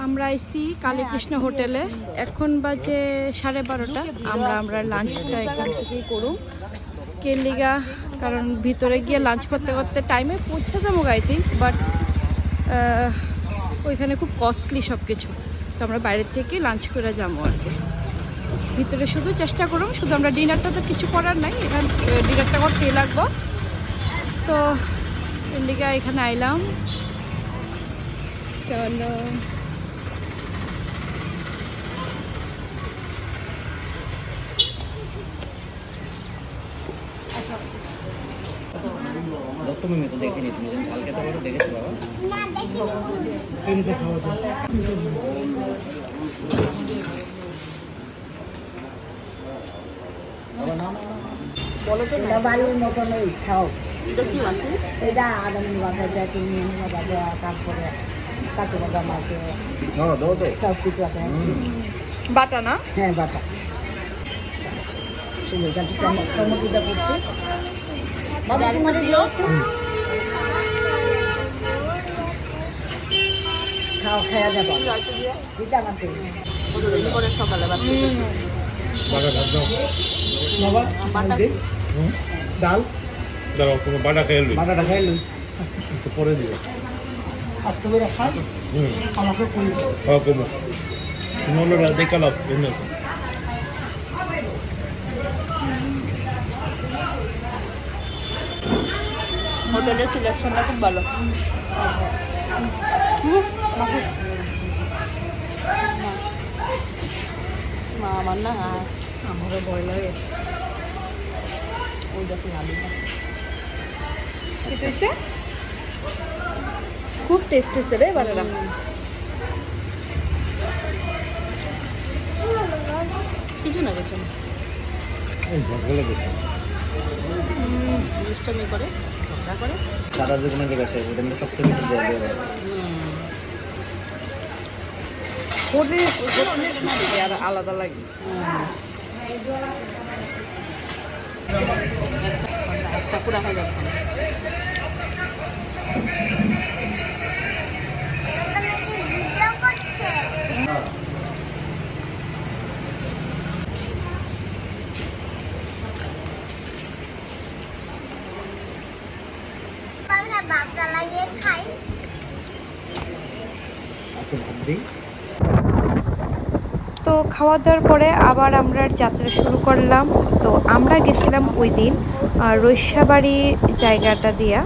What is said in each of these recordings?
আমরা আইছি কালীকৃষ্ণ হোটেলে, এখন বাজে 12:30। আমরা লাঞ্চটা এখান থেকেই করুম কেলিগা, কারণ ভিতরে গিয়ে লাঞ্চ করতে করতে টাইমে পৌঁছে যাবো আই থিঙ্ক, বাট ওইখানে খুব কস্টলি সব কিছু, তো আমরা বাইরের থেকে লাঞ্চ করে যাবো আর কি। ভিতরে শুধু চেষ্টা করুন, শুধু আমরা ডিনারটা তো কিছু করার নাই, এখানে ডিনারটা করতেই লাগবো, তো কেলিগা এখানে আইলাম। চলো তুমি তো দেখিনি, তুমি যখন ঝাল খেতে পারো দেখেছো বাবা? না দেখিনি। বাড়ির মতন ওই খাও, এটা আদানি বাজার যায়, তুমি বাজার, তারপরে কাঁচা বাদাম আছে, সব কিছু আছে। বাটা না? হ্যাঁ বাটা। টমেটোটা করছি, খাও খাওয়া যাবো সকালে ডাল বাটা খাইলি, বাটাটা খাইলি পরে দিবে। আর তুমি আমাকে দেখাল হোটেলের সিলেকশনটা খুব ভালো। আমার না আমারও ভয় লাগে। ওই দেখুন আলুটা খুব টেস্ট হয়েছে রে বানালাম। কিছু না দেখুন দুষ্টামি করে সাদা যেগুলো গেছে ওটা মানে সবচেয়ে বেশি জল দেওয়া আর আলাদা লাগে। একটা পুরা হয়ে যাচ্ছে। তো খাওয়া দাওয়ার পরে আবার আমরা যাত্রা শুরু করলাম। তো আমরা গেছিলাম ওই দিন রৈশাবাড়ির জায়গাটা দিয়া,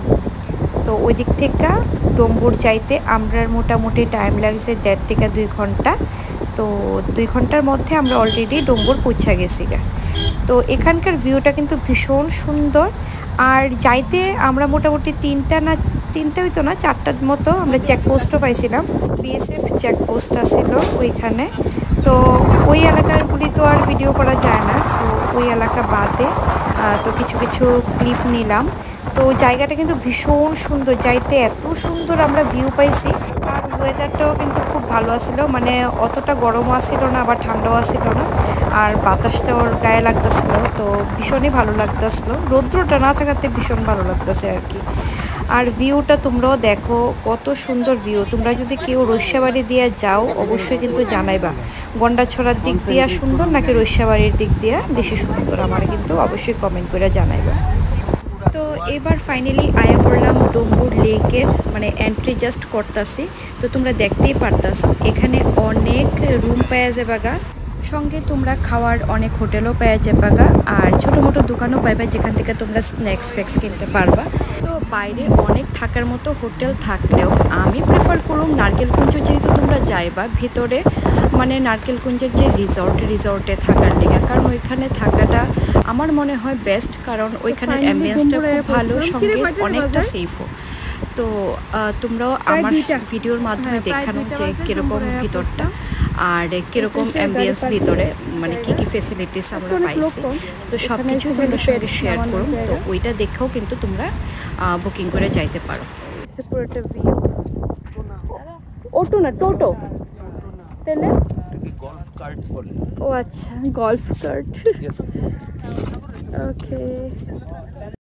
তো ওই দিক থেকে ডম্বুর যাইতে আমরা মোটামুটি টাইম লাগছে 1.5 থেকে 2 ঘন্টা। তো 2 ঘন্টার মধ্যে আমরা অলরেডি ডম্বুর পৌঁছা গেছি গা। তো এখানকার ভিউটা কিন্তু ভীষণ সুন্দর। আর যাইতে আমরা মোটামুটি 3টা হইতো না 4টার মতো আমরা চেকপোস্টও পাইছিলাম, বিএসএফ চেকপোস্ট আছিল ওইখানে। তো ওই এলাকাগুলি তো আর ভিডিও করা যায় না, তো ওই এলাকা বাদে তো কিছু ক্লিপ নিলাম। তো জায়গাটা কিন্তু ভীষণ সুন্দর, যাইতে এত সুন্দর আমরা ভিউ পাইছি। আর ওয়েদারটাও কিন্তু খুব ভালো আসছিল, মানে অতটা গরমও আসছিল না আবার ঠান্ডাও আসছিল না, আর বাতাসটাও গায়ে লাগতেছিল, তো ভীষণই ভালো লাগতেছিল। রৌদ্রটা না থাকাতে ভীষণ ভালো লাগতেছে আর কি। আর ভিউটা তোমরাও দেখো কত সুন্দর ভিউ। তোমরা যদি কেউ রৈশাবাড়ি দিয়ে যাও অবশ্যই কিন্তু জানাইবা গন্ডাছড়ার দিক দিয়া সুন্দর নাকি রৈশাবাড়ির দিক দিয়া বেশি সুন্দর, আমার কিন্তু অবশ্যই কমেন্ট করে জানাইবা। তো এবার ফাইনালি আয়া পড়লাম ডম্বুর লেকের, মানে এন্ট্রি জাস্ট করতেছি। তো তোমরা দেখতেই পারতাছো এখানে অনেক রুম পাওয়া যাবে, সঙ্গে তোমরা খাওয়ার অনেক হোটেলও পাওয়া যাবে, আর ছোটো মোটো দোকানও পাইবা যেখান থেকে তোমরা স্ন্যাক্স ফ্যাক্স কিনতে পারবা। তো বাইরে অনেক থাকার মতো হোটেল থাকলেও আমি প্রেফার করুম নারকেলকুঞ্জ, যেহেতু তোমরা যাইবা ভিতরে, মানে নারকেলকুঞ্জের যে রিসর্টে থাকার লেগে, কারণ ওইখানে থাকাটা আমার মনে হয় বেস্ট, কারণ ওইখানের অ্যাম্বিয়েন্সটা খুব ভালো, সঙ্গে অনেকটা সেফও। তো তোমরাও আমার ভিডিওর মাধ্যমে দেখানো যে কীরকম ভিতরটা আর কীরকম অ্যাম্বিয়েন্স ভিতরে, মানে কী কী ফেসিলিটিস আমরা পাইছি, তো সব কিছু তোমাদের সঙ্গে শেয়ার করুন। তো ওইটা দেখেও কিন্তু তোমরা বুকিং করে যাইতে পারো। অটো না টোটো, তাহলে গল্ফ কার্ট বলে। ও আচ্ছা, গল্ফ কার্ট। ওকে।